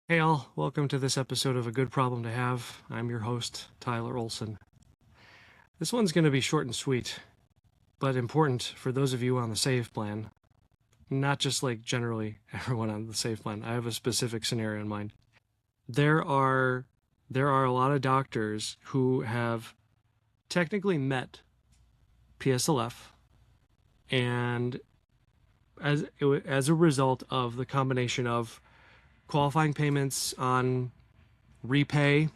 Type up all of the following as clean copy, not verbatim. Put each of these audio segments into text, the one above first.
Hey all, welcome to this episode of A Good Problem to Have. I'm your host, Tyler Olson. This one's going to be short and sweet, but important for those of you on the SAVE plan. Not just like generally everyone on the SAVE plan. I have a specific scenario in mind. There are a lot of doctors who have technically met PSLF, and as a result of the combination of qualifying payments on repay,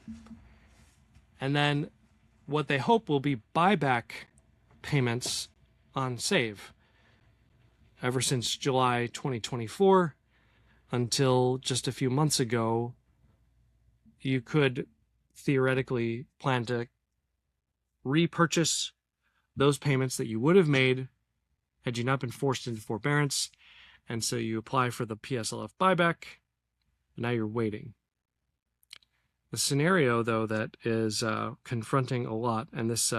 and then what they hope will be buyback payments on save. Ever since July 2024 until just a few months ago, you could theoretically plan to repurchase those payments that you would have made had you not been forced into forbearance. And so you apply for the PSLF buyback, and now you're waiting. The scenario, though, that is confronting a lot, and this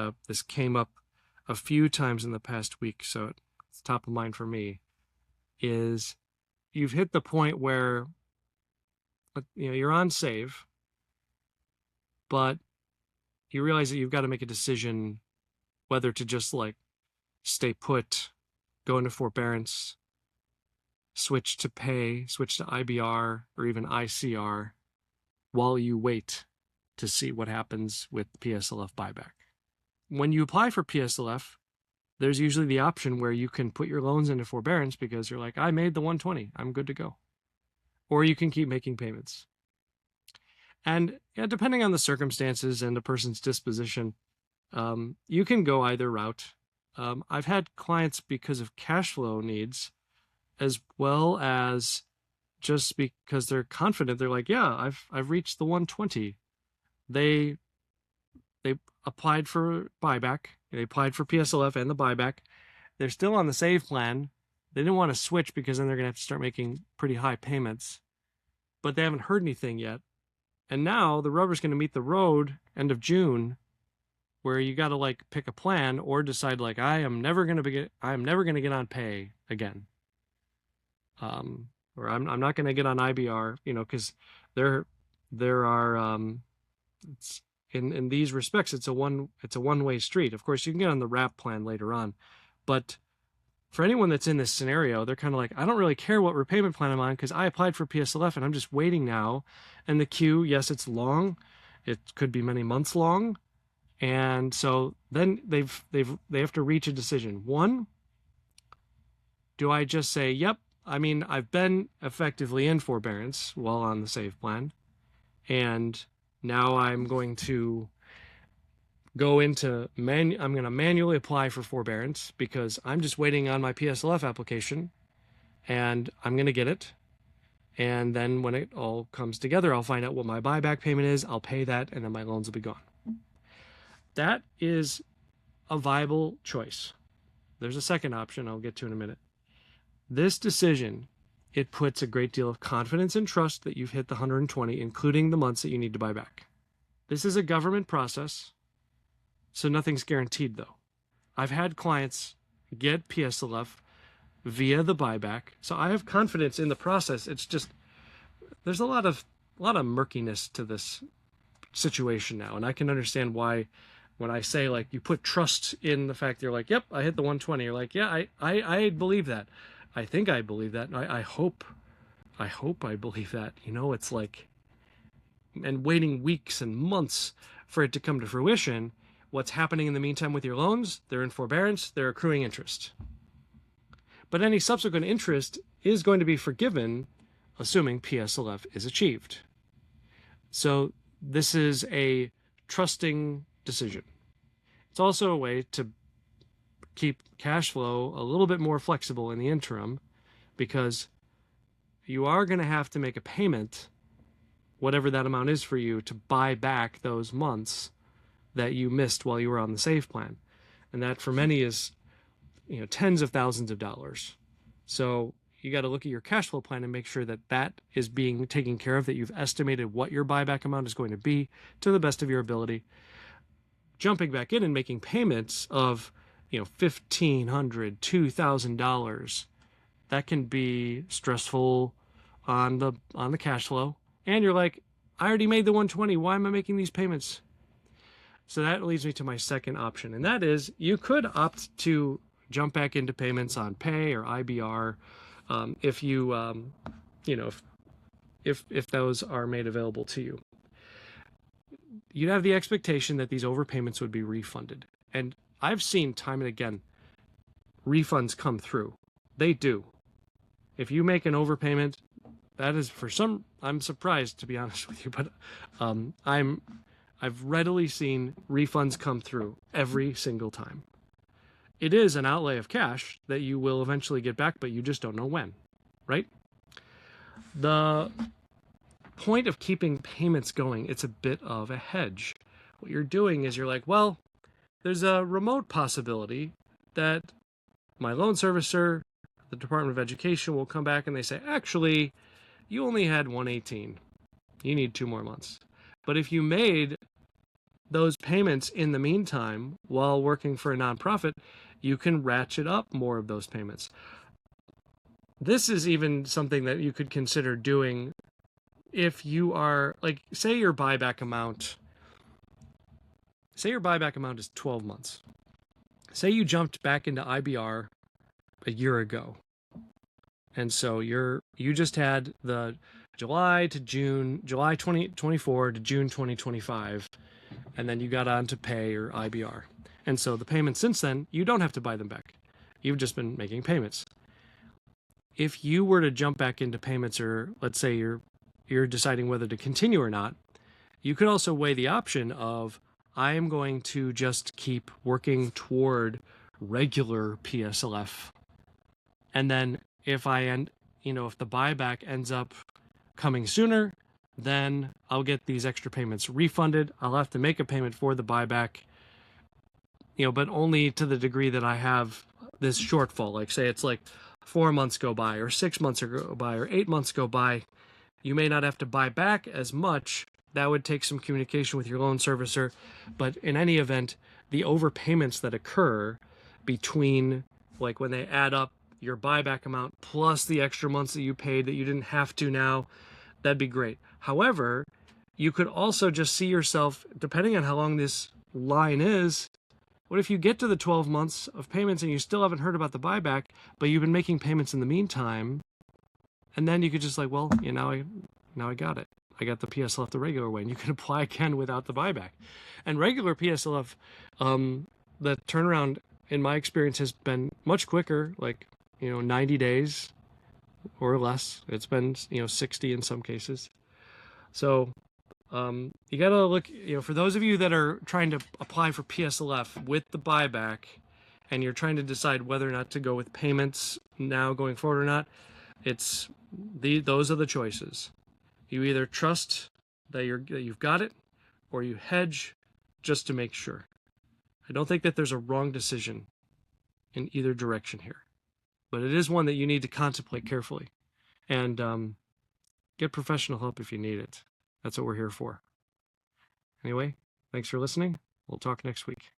came up a few times in the past week, so it's top of mind for me, is you've hit the point where you're on save, but you realize that you've got to make a decision whether to just like stay put, go into forbearance, switch to pay, switch to IBR, or even ICR, while you wait to see what happens with PSLF buyback. When you apply for PSLF, there's usually the option where you can put your loans into forbearance because you're like, I made the 120, I'm good to go. Or you can keep making payments. And depending on the circumstances and the person's disposition, you can go either route. I've had clients, because of cash flow needs, as well as just because they're confident, they're like, yeah, I've reached the 120. They applied for buyback. They applied for PSLF and the buyback. They're still on the save plan. They didn't want to switch because then they're going to have to start making pretty high payments. But they haven't heard anything yet. And now the rubber's going to meet the road end of June, where you got to like pick a plan or decide like I am never going to get on pay again. Or I'm not going to get on IBR, because there are it's in these respects it's a one-way street. Of course, you can get on the wrap plan later on, but for anyone that's in this scenario, they're kind of like, I don't really care what repayment plan I'm on because I applied for PSLF and I'm just waiting now. And the queue, yes, it's long. It could be many months long. And so then they have to reach a decision. One, do I just say, yep, I mean, I've been effectively in forbearance while on the save plan, and now I'm going to go into I'm going to manually apply for forbearance because I'm just waiting on my PSLF application, and I'm going to get it. And then when it all comes together, I'll find out what my buyback payment is. I'll pay that, and then my loans will be gone. That is a viable choice. There's a second option I'll get to in a minute. This decision, it puts a great deal of confidence and trust that you've hit the 120, including the months that you need to buy back. This is a government process, so nothing's guaranteed, though. I've had clients get PSLF via the buyback, so I have confidence in the process. It's just there's a lot of murkiness to this situation now, and I can understand why when I say like you put trust in the fact you're like, yep, I hit the 120. You're like, yeah, I believe that. I think I believe that. I hope I believe that. It's like, and waiting weeks and months for it to come to fruition. What's happening in the meantime with your loans? They're in forbearance, they're accruing interest. But any subsequent interest is going to be forgiven, assuming PSLF is achieved. So this is a trusting decision. It's also a way to keep cash flow a little bit more flexible in the interim, because you are going to have to make a payment, whatever that amount is for you, to buy back those months that you missed while you were on the save plan. And that for many is tens of thousands of dollars. So you got to look at your cash flow plan and make sure that that is being taken care of, that you've estimated what your buyback amount is going to be to the best of your ability. Jumping back in and making payments of $1,500, $2,000, that can be stressful on the cash flow. and you're like, I already made the 120. Why am I making these payments? So that leads me to my second option, and that is you could opt to jump back into payments on Pay or IBR if you, you know, if those are made available to you. You'd have the expectation that these overpayments would be refunded, and I've seen time and again refunds come through. They do. If you make an overpayment, that is for some. I'm surprised, to be honest with you, but I've readily seen refunds come through every single time. It is an outlay of cash that you will eventually get back, but you just don't know when, right? The point of keeping payments going, it's a bit of a hedge. What you're doing is you're like, well, there's a remote possibility that my loan servicer, the Department of Education, will come back and they say, actually, you only had 118. You need 2 more months. But if you made those payments in the meantime while working for a nonprofit, you can ratchet up more of those payments. This is even something that you could consider doing if you are, like, say your buyback amount is 12 months. Say you jumped back into IBR a year ago. And so you just had the July 2024 to June 2025, and then you got on to Pay or IBR. And so the payments since then, you don't have to buy them back. You've just been making payments. If you were to jump back into payments, or let's say you're deciding whether to continue or not, you could also weigh the option of, I am going to just keep working toward regular PSLF. And then if if the buyback ends up coming sooner, then I'll get these extra payments refunded. I'll have to make a payment for the buyback, but only to the degree that I have this shortfall. Like, say it's like 4 months go by, or 6 months go by, or 8 months go by. You may not have to buy back as much. That would take some communication with your loan servicer. But in any event, the overpayments that occur between, like, when they add up your buyback amount plus the extra months that you paid that you didn't have to now, that'd be great. However, you could also just see yourself, depending on how long this line is, what if you get to the 12 months of payments and you still haven't heard about the buyback, but you've been making payments in the meantime, and then you could just like, well, now I got it. I got the PSLF the regular way, and you can apply again without the buyback. And regular PSLF, the turnaround, in my experience, has been much quicker, like 90 days or less. It's been 60 in some cases. So you got to look, for those of you that are trying to apply for PSLF with the buyback, and you're trying to decide whether or not to go with payments now going forward or not, those are the choices. You either trust that you've got it, or you hedge just to make sure. I don't think that there's a wrong decision in either direction here, but it is one that you need to contemplate carefully, and get professional help if you need it. That's what we're here for. Anyway, thanks for listening. We'll talk next week.